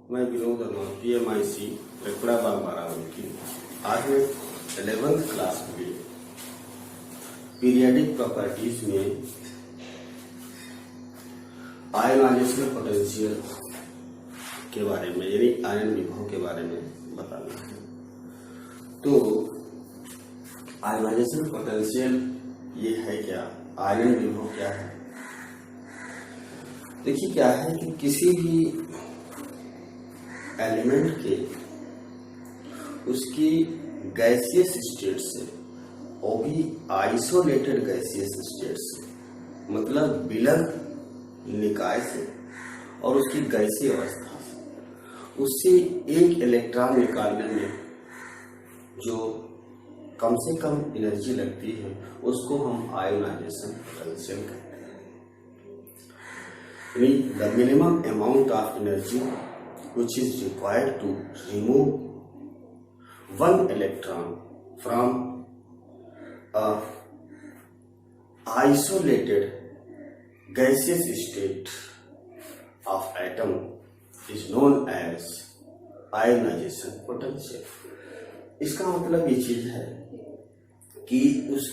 मैं विनोद वर्मा PMIC त्रिपुरा बाग बाराबंकी। आज मैं 11th क्लास में पीरियडिक प्रॉपर्टीज में आयनाइजेशन पोटेंशियल के बारे में यानी आयन विभव के बारे में बताना है। तो आयनाइजेशन पोटेंशियल ये है क्या, आयन विभव क्या है? देखिए क्या है कि किसी भी एलिमेंट के उसकी गैसियस स्टेट से, वो भी आइसोलेटेड गैसियस स्टेट से, मतलब विलग निकाय से और उसकी गैसीय अवस्था से, उससे एक इलेक्ट्रॉन निकालने में जो कम से कम एनर्जी लगती है उसको हम आयोनाइजेशन पोटेंशियल कहते हैं। The minimum amount of energy which is required to remove one electron from a isolated gaseous state of atom is known as ionization potential। इसका मतलब ये चीज है कि उस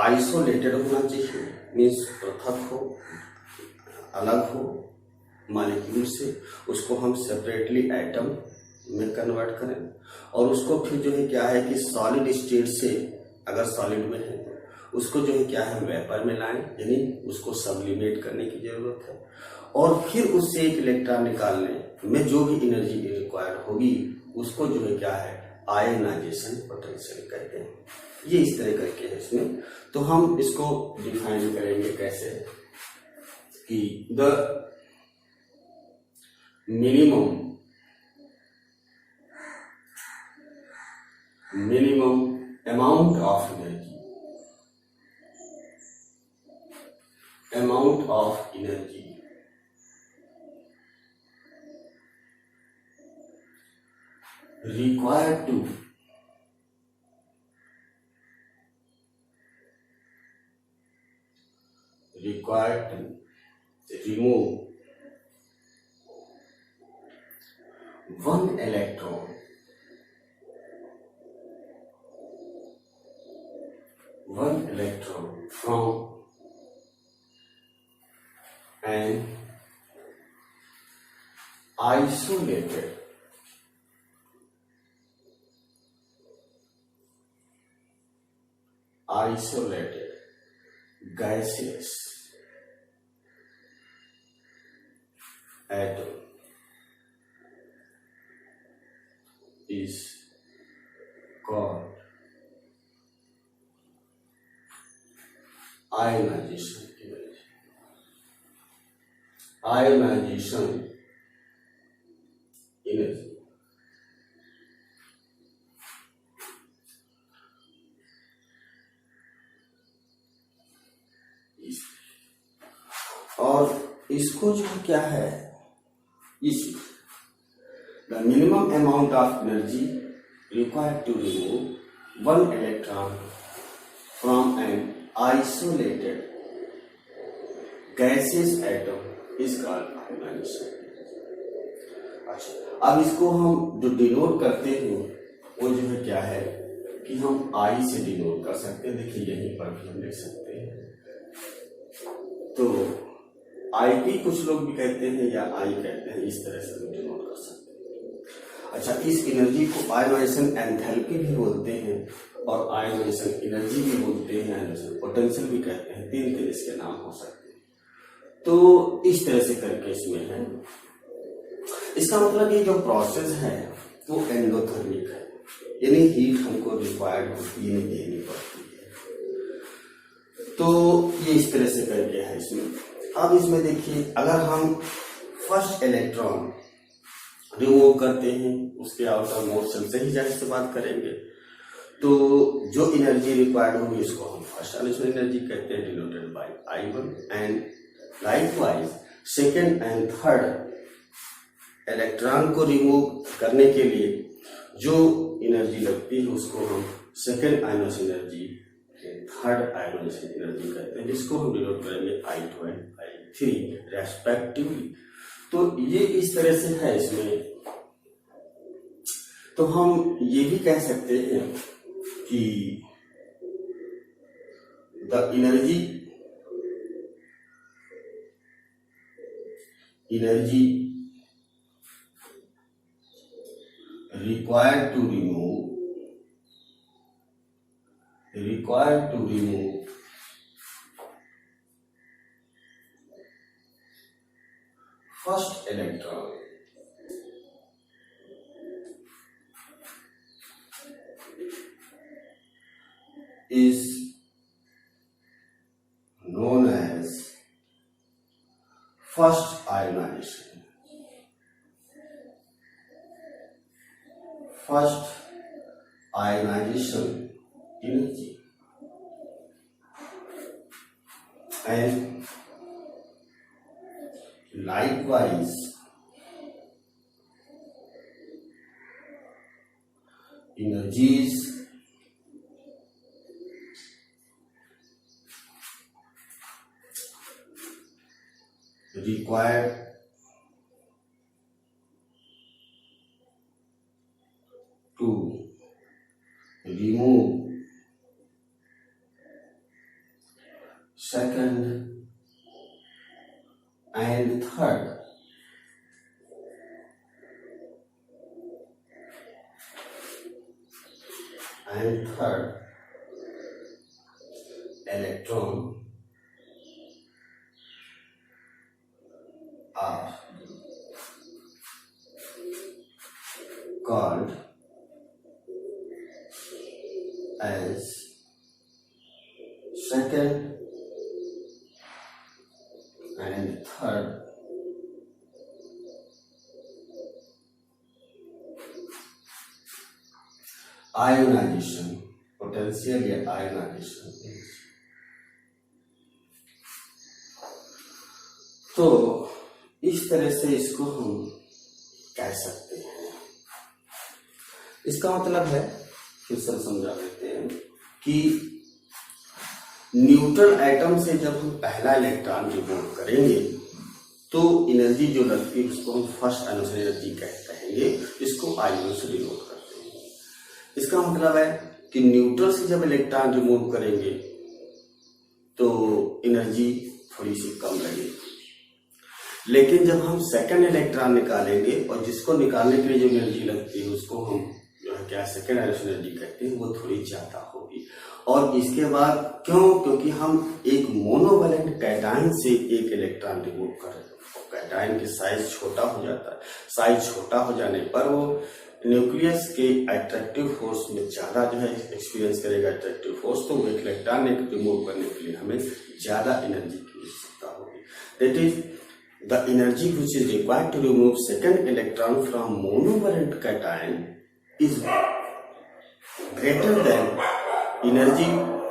आइसोलेटेड होना चाहिए, मीन्स पृथक हो, अलग हो मॉलिक्यूल से, उसको हम सेपरेटली एटम में कन्वर्ट करें और उसको फिर जो है क्या है कि सॉलिड स्टेट से, अगर सॉलिड में है तो उसको जो है क्या है वेपर में लाएं, यानी उसको सब्लिमेट करने की जरूरत है और फिर उससे एक इलेक्ट्रॉन निकालने में जो भी एनर्जी रिक्वायर्ड होगी उसको जो है क्या है आयनाइजेशन पोटेंशियल कहते हैं। ये इस तरह करके है इसमें। तो हम इसको डिफाइन करेंगे कैसे कि the minimum amount of energy required to remove one electron from an isolated gaseous atom is called ionization energy। ionization energy और इसको जो क्या है, इस the minimum amount of energy required to remove one electron from an isolated gaseous atom is called ionization। अच्छा, अब इसको हम जो डिनोट करते हैं वो जो है क्या है कि हम आई से डिनोट कर सकते हैं। देखिए यहीं पर भी हम लिख सकते हैं। तो आई की कुछ लोग भी कहते हैं या आई कहते हैं, इस तरह से हम डिनोट कर सकते हैं। अच्छा, इस एनर्जी को आयोनाइजेशन एंथैल्पी भी बोलते हैं और आयोनाइजेशन एनर्जी भी बोलते हैं, आयोनाइजेशन पोटेंशियल भी कहते हैं। तीन तरह इसके नाम हो सकते हैं। तो इस तरह से करके इसमें है। इसका मतलब ये जो प्रोसेस है वो एंडोथर्मिक है, यानी हीट हमको रिक्वायर्ड होती है, देनी पड़ती है। तो ये इस तरह से करके है इसमें। अब इसमें देखिए, अगर हम फर्स्ट इलेक्ट्रॉन रिमूव करते हैं उसके आउटर मोशन से ही जाहिर से बात करेंगे, तो जो एनर्जी रिक्वायर्ड होगी इसको हम फर्स्ट आइसोलेशन एनर्जी कहते हैं, denoted by I1। And likewise second and third electron को रिमूव करने के लिए जो एनर्जी लगती है उसको हम second isolation energy, third isolation energy कहते हैं, जिसको हम डिनोट करेंगे I2 एंड I3 रेस्पेक्टिवली। तो ये इस तरह से है इसमें तो हम ये भी कह सकते हैं कि the energy required to remove first electron is known as first ionization. First ionization energy, and likewise energies required to remove second and third electron are called as second and third ionization, potential या ionization. तो इस तरह से इसको हम कह सकते हैं। इसका मतलब है, फिर से समझा देते हैं कि न्यूट्रल एटम से जब हम पहला इलेक्ट्रॉन रिमूव करेंगे तो एनर्जी जो लगती है उसको हम फर्स्ट आयोनाइजेशन एनर्जी कहेंगे, इसको आयन से डिनोट करते हैं। इसका मतलब है कि न्यूट्रल से जब इलेक्ट्रॉन रिमूव करेंगे तो एनर्जी थोड़ी सी कम लगेगी, लेकिन जब हम सेकंड इलेक्ट्रॉन निकालेंगे और जिसको निकालने के लिए जो एनर्जी लगती है उसको हम जो है क्या सेकंड आयोनाइजेशन एनर्जी कहते हैं, वो थोड़ी ज्यादा होगी। और इसके बाद क्योंकि हम एक मोनोवैलेंट कैटायन से एक इलेक्ट्रॉन रिमूव कर रहे हैं, कैटायन की साइज छोटा हो जाता है, साइज छोटा हो जाने पर वो न्यूक्लियस के अट्रैक्टिव फोर्स में ज्यादा जो है एक्सपीरियंस करेगा अट्रैक्टिव फोर्स, तो वो एक इलेक्ट्रॉन रिमूव करने के लिए हमें ज्यादा एनर्जी की आवश्यकता होगी। That is the energy which is required to remove second electron from monovalent cation is greater than energy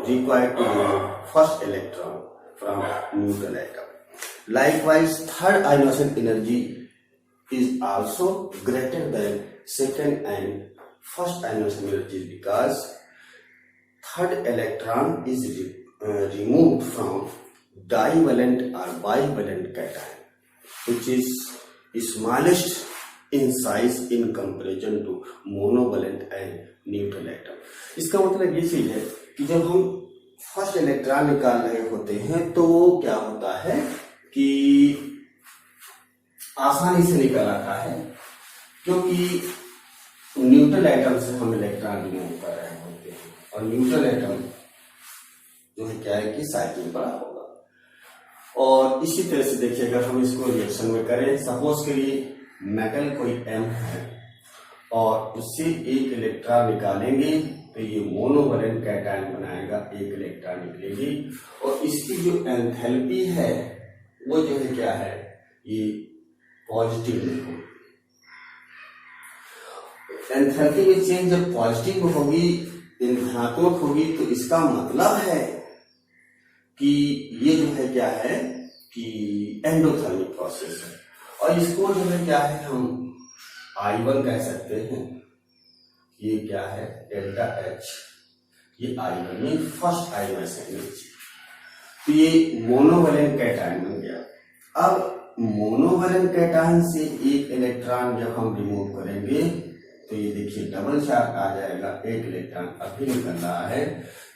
required to remove first electron from neutral atom. Likewise, third ionization energy is also greater than second and first ionization energy because third electron is removed from divalent or bivalent cation, which is smallest in size in comparison to monovalent and neutral atom. इसका मतलब ये चीज है कि जब हम first electron निकाल रहे होते हैं तो क्या होता है कि आसानी से निकल आता है, क्योंकि न्यूट्रल एटम से हम इलेक्ट्रॉन रिमूव कर रहे होते हैं और न्यूट्रल एटम जो है क्या है कि साइज में बड़ा होगा। और इसी तरह से देखिए, अगर हम इसको रिएक्शन में करें, सपोज करिए मेटल कोई एम है और उससे एक इलेक्ट्रॉन निकालेंगे तो ये मोनोवैलेंट कैटायन बनाएगा, एक इलेक्ट्रॉन निकलेगी और इसकी जो एंथैल्पी है वो जो है क्या है, ये पॉजिटिव में होगी। एंथैल्पी में चेंज जब पॉजिटिव होगी, धनात्मक होगी, तो इसका मतलब है कि ये जो है क्या है कि एंडोथर्मिक प्रोसेस है। और इसको जो है क्या है हम I1 कह सकते हैं। ये क्या है डेल्टा H, ये I1 में फर्स्ट आयोनाइजेशन एनर्जी। तो ये मोनोवैलेंट कैटायन बन गया। अब मोनोवैलेंट कैटायन से एक इलेक्ट्रॉन जब हम रिमूव करेंगे तो ये देखिए डबल चार्ज आ जाएगा, एक इलेक्ट्रॉन अभी निकल रहा है,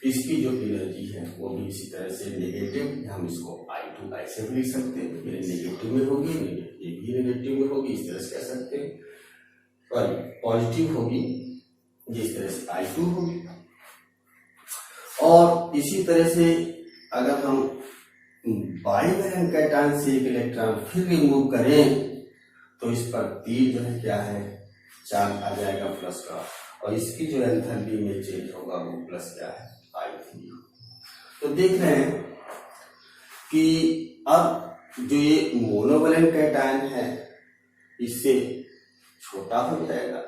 इसकी जो एनर्जी है वो भी इसी तरह से नेगेटिव, हम इसको I2 ऐसे भी लिख सकते हैं, ये नेगेटिव में होगी, ये भी नेगेटिव में होगी, इस तरह से कह सकते हैं, और पॉजिटिव होगी जिस तरह से I2 होगी। और इसी तरह से अगर हम बाइवैलेंट कैटायन से एक इलेक्ट्रॉन फिर रिमूव करें तो इस पर तीर जो है क्या है, चार्ज आ जाएगा प्लस का, और इसकी जो एंथैल्पी में चेंज होगा वो प्लस क्या है, I3। तो देख रहे हैं कि अब जो ये मोनोवैलेंट कैटायन है इससे छोटा हो जाएगा,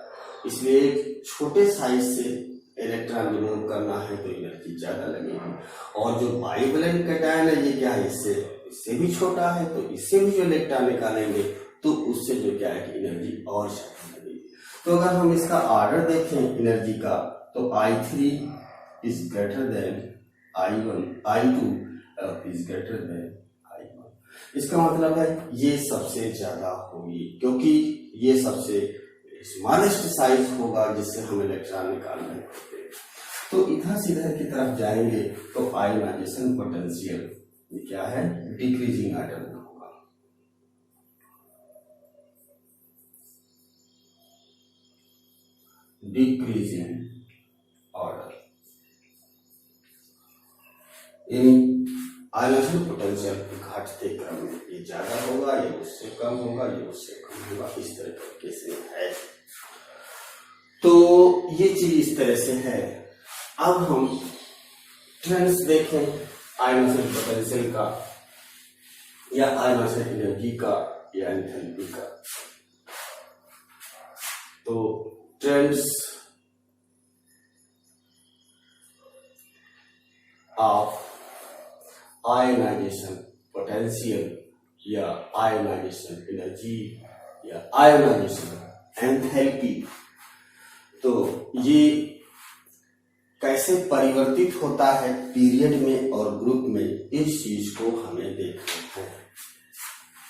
इसलिए छोटे साइज से इलेक्ट्रॉन रिमूव करना है तो एनर्जी ज्यादा लगेगी, और जो बाइवैलेंट कैटायन है ये क्या है, इससे भी छोटा है, तो इससे भी जो इलेक्ट्रॉन निकालेंगे तो उससे जो क्या है कि एनर्जी और ज्यादा लगेगी। तो अगर हम इसका ऑर्डर देखें एनर्जी का, तो I3 is greater then I1, I2 is greater then I1। इसका मतलब है ये सबसे ज्यादा होगी, क्योंकि ये सबसे स्मॉलेस्ट साइज होगा जिससे हम इलेक्ट्रॉन निकालना है। तो इधर से इधर की तरफ जाएंगे तो आयोनाइजेशन पोटेंशियल ये क्या है, डिक्रीजिंग ऑर्डर में होगा। डिक्रीजिंग ऑर्डर आयोनाइजेशन पोटेंशियल घटते क्रम में ये ज्यादा होगा, ये उससे कम होगा, ये उससे कम होगा, इस तरह के से है। तो ये चीज इस तरह से है। अब हम ट्रेंड्स देखें आयोनाइजेशन पोटेंशियल का या आयोनाइजेशन एनर्जी का या एंथैल्पी का। तो ट्रेंड्स ऑफ आयोनाइजेशन पोटेंशियल या आयोनाइजेशन एनर्जी या आयोनाइजेशन एंथैल्पी, तो ये कैसे परिवर्तित होता है पीरियड में और ग्रुप में, इस चीज को हमें देखना है।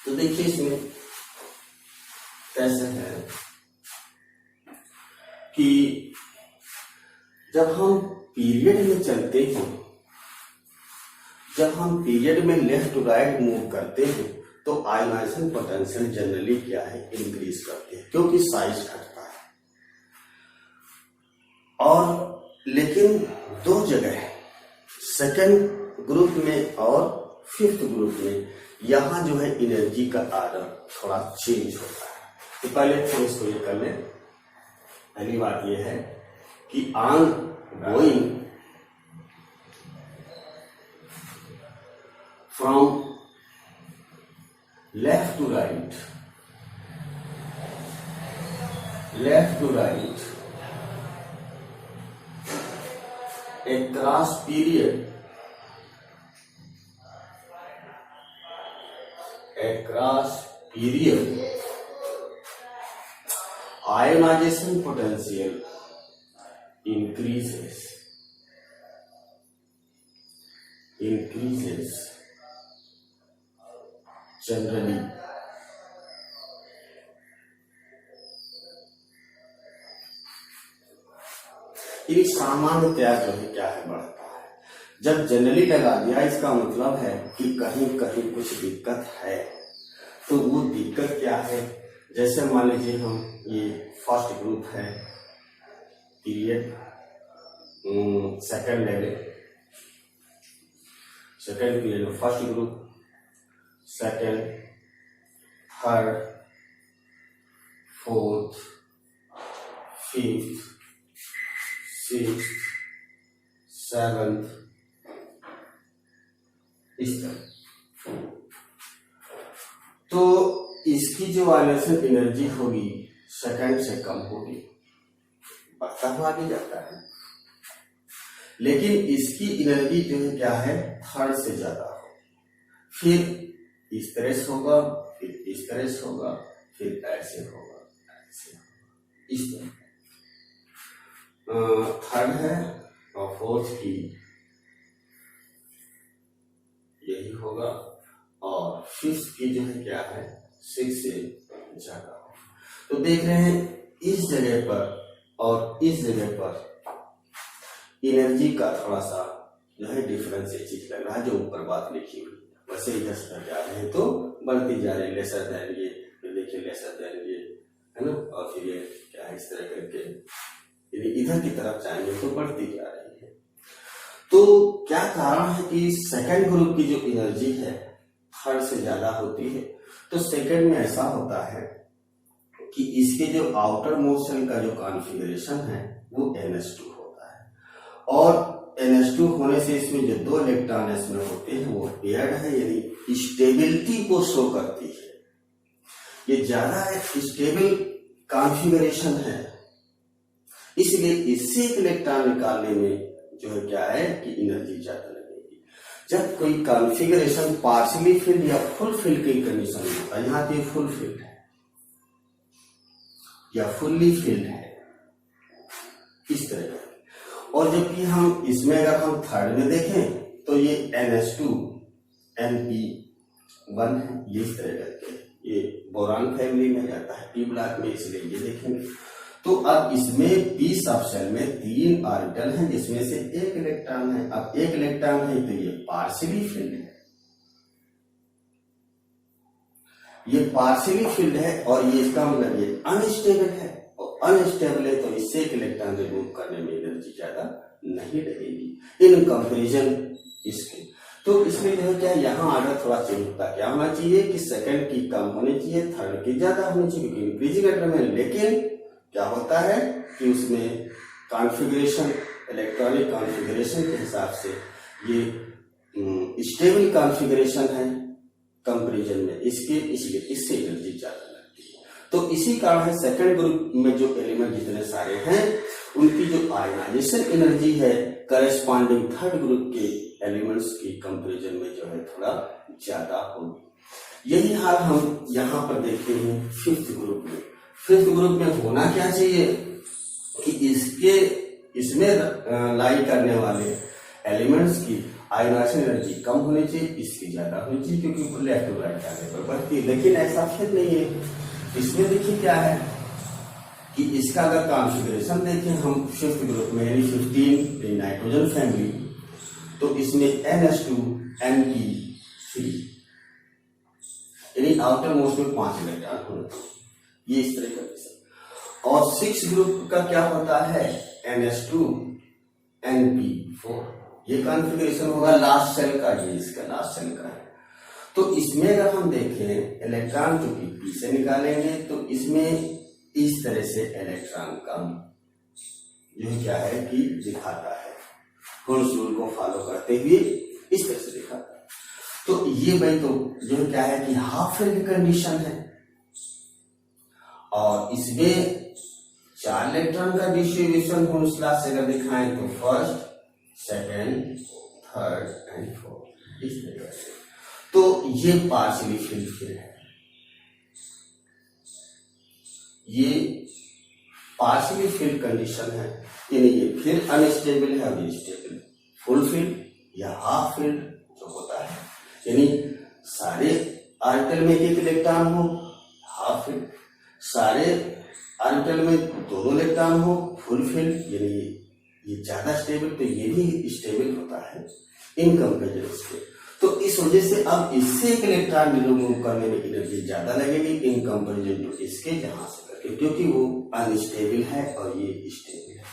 तो देखिए इसमें कैसे है कि जब हम पीरियड में चलते हैं, जब हम पीरियड में लेफ्ट टू राइट मूव करते हैं तो आयोनाइजेशन पोटेंशियल जनरली क्या है, इंक्रीज करते हैं, क्योंकि साइज घटता है। और लेकिन दो जगह सेकंड ग्रुप में और फिफ्थ ग्रुप में यहां जो है एनर्जी का ऑर्डर थोड़ा चेंज होता है। तो पहले हम इसको ये कर लें। पहली बात यह है कि on going from left to right, left to right across period, across period ionization potential increases generally ये सामान्यतया जो है क्या है, बढ़ता है। जब जनरली लगा दिया इसका मतलब है कि कहीं कहीं कुछ दिक्कत है। तो वो दिक्कत क्या है, जैसे मान लीजिए हम ये फर्स्ट ग्रुप है period, second level, second period, first group, second, third, fourth, fifth, sixth, seventh, इस तरह। तो इसकी जो आयोनाइजेशन एनर्जी होगी सेकंड से कम होगी, बढ़ता हुआ आगे जाता है, लेकिन इसकी एनर्जी जो है क्या है, थर्ड से ज्यादा हो, फिर इस तरह से होगा, फिर इस तरह से होगा, फिर ऐसे होगा, ऐसे होगा, इस तरह। थर्ड है और फोर्थ की यही होगा, और फिफ्थ की जो है क्या है, सिक्स से ज्यादा होगा। तो देख रहे हैं इस जगह पर और इस जगह पर एनर्जी का थोड़ा सा जो है डिफरेंस ये चीज लग रहा है, जो ऊपर बात लिखी हुई है। वैसे इधर से जा रहे हैं तो बढ़ती जा रही है, लेसर देन ये, फिर देखिए लेसर देन ये, है ना, और फिर ये क्या है इस तरह करके यदि इधर की तरफ जाएंगे तो बढ़ती जा रही है। तो क्या कारण है कि सेकंड ग्रुप की जो एनर्जी है थर्ड से ज्यादा होती है? तो सेकंड में ऐसा होता है कि इसके जो आउटर मोस्ट शेल का जो कॉन्फ़िगरेशन है वो NH2 होता है, और NH2 होने से इसमें जो 2 इलेक्ट्रॉन इसमें होते हैं वो पेयर्ड है, यानी स्टेबिलिटी को शो करती है। ये ज्यादा स्टेबल कॉन्फ़िगरेशन है, इसलिए इससे एक इलेक्ट्रॉन निकालने में जो है क्या है कि एनर्जी ज्यादा लगेगी। जब कोई कॉन्फ़िगरेशन पार्शियली फिल्ड या फुल फिल्ड की कंडीशन में होता है, यहाँ पे फुल फिल्ड है या फुल्ली फिल्ड है इस तरह का, और जबकि हम इसमें अगर हम थर्ड में देखें तो ये NH2 Np1 है, ये इस तरह करके ये बोरान फैमिली में जाता है पी ब्लॉक में, इसलिए ये देखेंगे। तो अब इसमें पी सब शेल में 3 ऑर्बिटल हैं जिसमें से 1 इलेक्ट्रॉन है। अब 1 इलेक्ट्रॉन है तो ये पार्शियली फिल्ड है, ये पार्शियली फिल्ड है, और ये इसका मतलब ये अनस्टेबल है, और अनस्टेबल है तो इससे एक इलेक्ट्रॉन रिमूव करने में एनर्जी ज्यादा नहीं लगेगी इन कंपैरिजन इसके। तो इसमें जो है क्या यहाँ ऑर्डर थोड़ा चेंज होता है, क्या होना चाहिए कि सेकंड की कम होनी चाहिए, थर्ड की ज्यादा होनी चाहिए, क्योंकि इंक्रीजिंग ऑर्डर में। लेकिन क्या होता है कि उसमें कॉन्फ़िगरेशन, इलेक्ट्रॉनिक कॉन्फ़िगरेशन के हिसाब से ये स्टेबल कॉन्फ़िगरेशन है कंपैरिजन में इसके, इसलिए इससे एनर्जी ज्यादा लगती है। तो इसी कारण है सेकंड ग्रुप में जो एलिमेंट जितने सारे हैं उनकी जो आयनाइजेशन एनर्जी है करस्पॉन्डिंग थर्ड ग्रुप के एलिमेंट्स की कंपैरिजन में जो है थोड़ा ज्यादा होगी। यही हाल हम यहाँ पर देखते हैं फिफ्थ ग्रुप में। फिफ्थ ग्रुप में होना क्या चाहिए कि इसमें लाई करने वाले एलिमेंट्स की आयनाइजेशन एनर्जी कम होनी चाहिए, इसकी ज्यादा होनी चाहिए, क्योंकि लेफ्ट टू राइट जाने पर बढ़ती है। लेकिन ऐसा फिर नहीं है। इसमें देखिए क्या है कि इसका अगर कॉन्फ़िगरेशन देखें हम फिफ्थ ग्रुप में यानी 15 नाइट्रोजन फैमिली, तो इसमें NH2 Np3 यानी आउटर मोस्ट में 5 इलेक्ट्रॉन होने चाहिए, ये इस तरह का। और 6 ग्रुप का क्या होता है NH2 Np4, ये कॉन्फ़िगरेशन होगा लास्ट सेल का, ये इसका लास्ट सेल का है। तो इसमें अगर हम देखें इलेक्ट्रॉन चूंकि पी से निकालेंगे तो इसमें इस तरह से इलेक्ट्रॉन कम जो क्या है कि दिखाता है, कुंस रूल को फॉलो करते हुए इस तरह से दिखाता है। तो ये भाई तो जो क्या है कि हाफ फिल्ड कंडीशन है, और इसमें 4 इलेक्ट्रॉन का डिस्ट्रीब्यूशन होल्स लास्ट से अगर दिखाएं तो first, second, third and fourth इस तरह से। तो ये पार्शियली फिल्ड फिर है, ये पार्शियली फिल्ड कंडीशन है, यानी ये फिर अनस्टेबल है और स्टेबल। फुल फिल्ड या हाफ फिल्ड जो होता है यानी सारे ऑर्बिटल में एक इलेक्ट्रॉन हो, हाफ फिल्ड। सारे ऑर्बिटल में 2 इलेक्ट्रॉन हो, फुल फिल्ड, यानी ये ज्यादा स्टेबल, तो ये भी स्टेबल होता है इन कंपेरिजन से। तो इस वजह से अब इससे एक इलेक्ट्रॉन रिमूव करने में एनर्जी ज्यादा लगेगी इन कंपेरिजन टू इसके जहां से करके, क्योंकि वो अनस्टेबल है और ये स्टेबल है।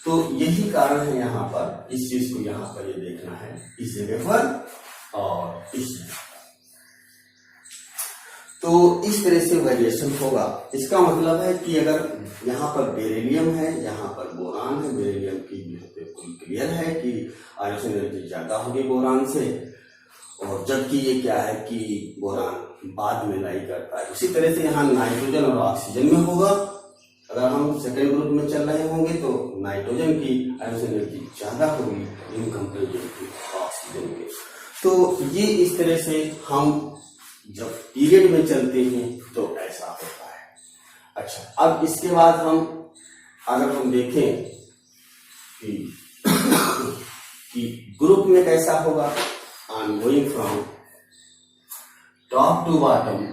तो यही कारण है यहाँ पर इस चीज को यहाँ पर ये देखना है इस जगह पर और इस जगह पर। तो इस तरह से वेरिएशन होगा। इसका मतलब है कि अगर यहाँ पर बेरिलियम है, यहाँ पर बोरान है, बेरिलियम की बिल्कुल क्लियर है कि आयरन एनर्जी ज्यादा होगी बोरान से, और जबकि ये क्या है कि बोरान बाद में लाई करता है। उसी तरह से यहाँ नाइट्रोजन और ऑक्सीजन में होगा। अगर हम सेकेंड ग्रुप में चल रहे होंगे तो नाइट्रोजन की आयरन एनर्जी ज्यादा होगी इन कंपेरिजन टू ऑक्सीजन के। तो ये इस तरह से हम जब पीरियड में चलते हैं तो ऐसा होता है। अच्छा, अब इसके बाद अगर हम देखें कि ग्रुप में कैसा होगा, I'm going from top to bottom,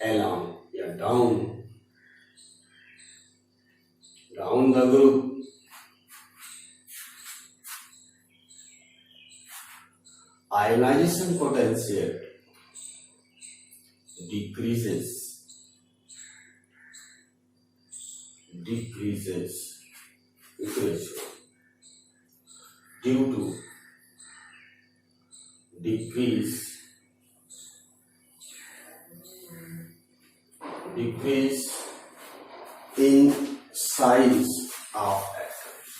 along या down the group. Ionization potential decreases due to decrease in size of atoms.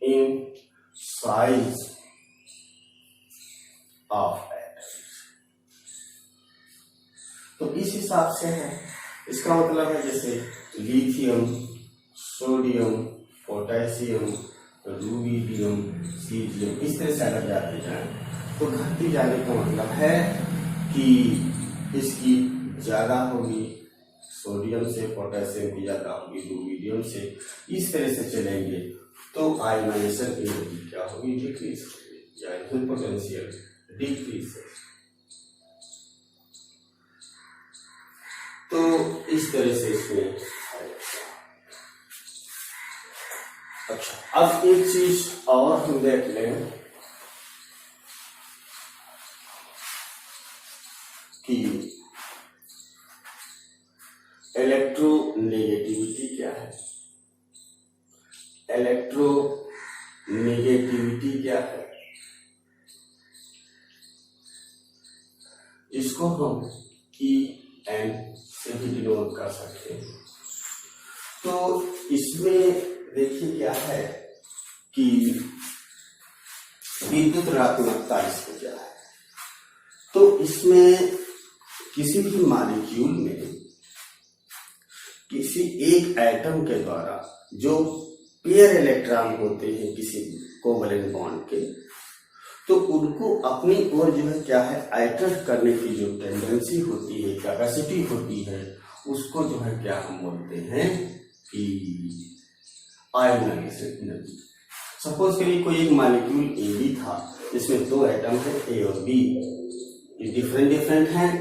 In size of atoms. तो इस हिसाब से है, इसका मतलब है जैसे lithium, sodium, potassium, rubidium, caesium, इस तरह से अगर जाते जाए तो घटती जाने का मतलब है कि इसकी ज्यादा होगी सोडियम से, पोटेशियम की ज्यादा होगी रूबिडियम से, इस तरह से चलेंगे तो आयनाइजेशन एनर्जी क्या होगी, डिक्रीज होगी, या पोटेंशियल डिक्रीज। तो इस तरह से इसमें। अच्छा, अब एक चीज और हम देख लें कि इलेक्ट्रोनेगेटिविटी क्या है। इलेक्ट्रोनेगेटिविटी क्या है, इसको हम EN से भी डिनोट कर सकते हैं। तो इसमें देखिए क्या है कि विद्युत ऋणात्मकता इसको क्या है। तो इसमें किसी भी मॉलिक्यूल में किसी एक एटम के द्वारा जो पेयर इलेक्ट्रॉन होते हैं किसी कोवलेंट बॉन्ड के, तो उनको अपनी ओर जो है क्या है अट्रैक्ट करने की जो टेंडेंसी होती है, कैपेसिटी होती है, उसको जो है क्या हम बोलते हैं कि आयनाइजेशन एनर्जी। सपोज करिए कोई एक मॉलिक्यूल AB था जिसमें दो एटम है A और B, ये डिफरेंट हैं,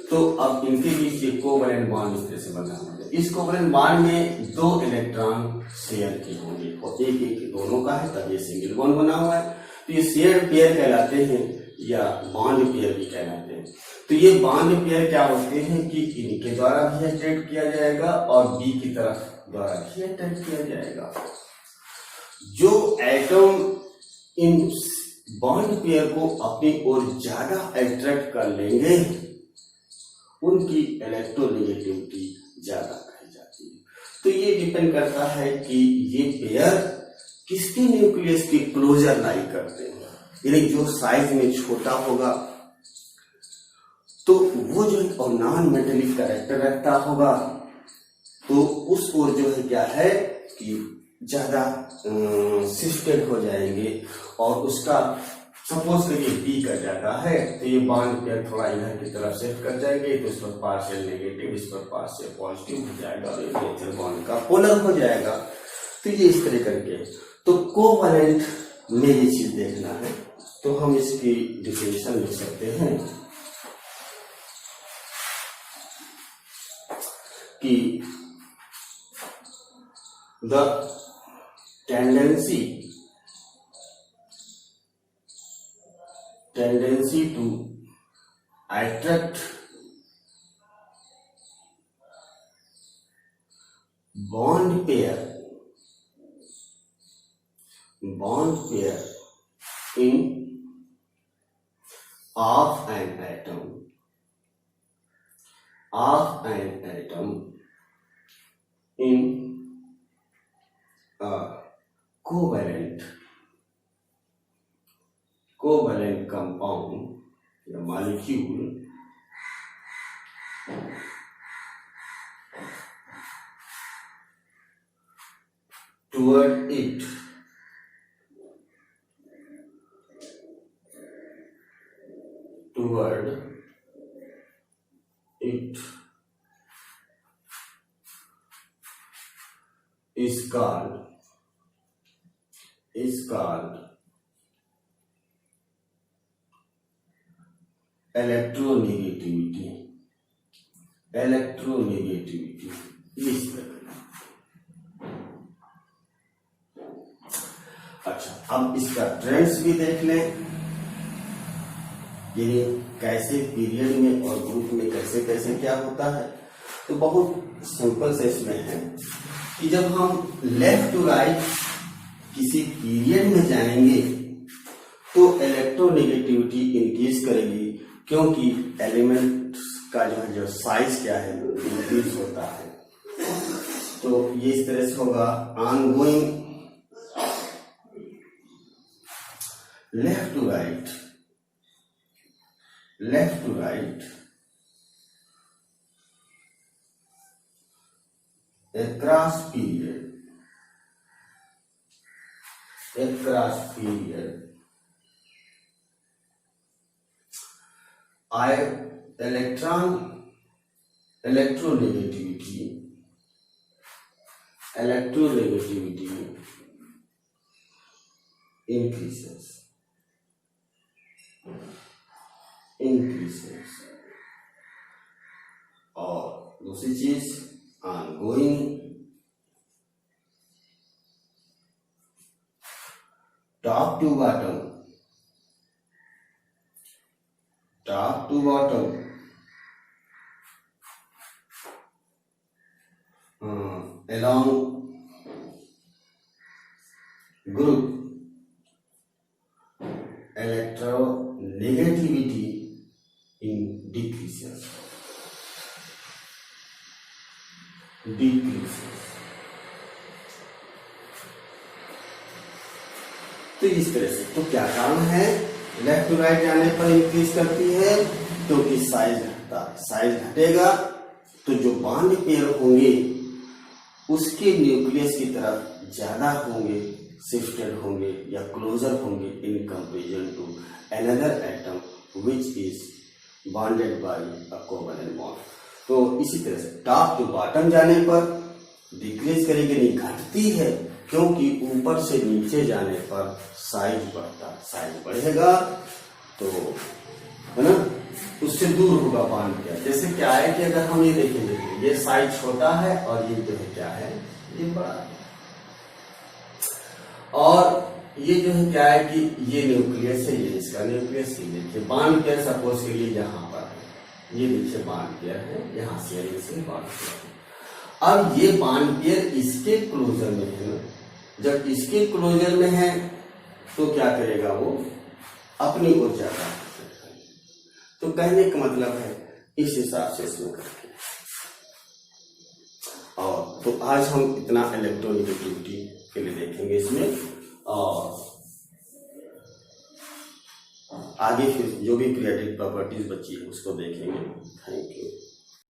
तो अब इनके बीच ये कोवलेंट बॉन्ड इस तरह से बना हुआ है। इस कोवलेंट बॉन्ड में दो इलेक्ट्रॉन शेयर के होंगे और एक दोनों का है, तब ये सिंगल बॉन्ड बना हुआ है। तो ये शेयर पेयर कहलाते हैं या बॉन्ड पेयर भी कहलाते हैं। तो ये बॉन्ड पेयर क्या होते हैं कि इनके द्वारा भी अट्रैक्ट किया जाएगा और B की तरफ द्वारा भी अट्रैक्ट किया जाएगा। जो एटम इन बॉन्ड पेयर को अपनी ओर ज्यादा अट्रैक्ट कर लेंगे उनकी इलेक्ट्रोनेगेटिविटी ज्यादा कही जाती है। तो ये डिपेंड करता है कि ये पेयर किसके न्यूक्लियस के क्लोजर लाई करते हैं, यानी जो साइज में छोटा होगा तो वो जो और नॉन मेटेलिक कैरेक्टर रखता होगा, तो उस ओर जो है क्या है कि ज्यादा शिफ्टेड हो जाएंगे और उसका सपोज करिए B का ज्यादा है तो ये बॉन्ड पेयर थोड़ा इधर की तरफ शिफ्ट कर जाएंगे, तो इस पर पार्शियल नेगेटिव, इस पर पार्शियल पॉजिटिव हो जाएगा और नेचर बॉन्ड का पोलर हो जाएगा। तो ये इस तरह करके, तो कोवलेंट में ये चीज देखना है तो हम इसकी डिफिनेशन लिख सकते हैं कि the tendency to attract bond pair in of an atom in a covalent compound, a molecule toward it is called electronegativity, electronegativity इस तरह। अच्छा, अब इसका ट्रेंड्स भी देख लें, ये कैसे पीरियड में और ग्रुप में कैसे कैसे क्या होता है। तो बहुत सिंपल से इसमें है कि जब हम लेफ्ट टू राइट किसी पीरियड में जाएंगे तो इलेक्ट्रोनेगेटिविटी इंक्रीज करेगी, क्योंकि एलिमेंट का जो साइज क्या है इंक्रीज होता है। तो ये इस तरह से होगा, ongoing left to right, left to right across period, across period, electronegativity increases, और दूसरी चीज ongoing top to bottom, along group electronegativity decreases. तो इस तरह से, तो क्या कारण है लेफ्ट टू राइट जाने पर इंक्रीज करती है, क्योंकि साइज घटता है, साइज घटेगा तो जो बॉन्ड पेयर होंगे उसके न्यूक्लियस की तरफ ज्यादा होंगे, शिफ्टेड होंगे या क्लोजर होंगे in comparison to another atom which is bonded by a covalent bond. तो इसी तरह से टॉप टू बॉटम जाने पर डिक्रीज करेगी, नहीं घटती है, क्योंकि ऊपर से नीचे जाने पर साइज बढ़ता, साइज बढ़ेगा तो है ना, उससे दूर होगा बॉन्ड पेयर। जैसे क्या है कि अगर हम ये देखेंगे ये साइज छोटा है और ये जो है क्या है ये बड़ा है, और ये जो है क्या है कि ये न्यूक्लियस है, ये इसका न्यूक्लियस, ये देखिए बॉन्ड पेयर सपोज के लिए यहाँ पर है, ये देखिए बॉन्ड पेयर है, यहाँ से बॉन्ड पेयर है। अब ये बॉन्ड पेयर इसके क्लोजर में है, जब इसके क्लोजर में है तो क्या करेगा, वो अपनी ऊर्जा प्राप्त करेगा। तो कहने का मतलब है इस हिसाब से इसमें करके। और तो आज हम इतना इलेक्ट्रोनेगेटिविटी के लिए देखेंगे इसमें, और आगे फिर जो भी क्रिएटिव प्रॉपर्टीज बची है उसको देखेंगे। Thank you.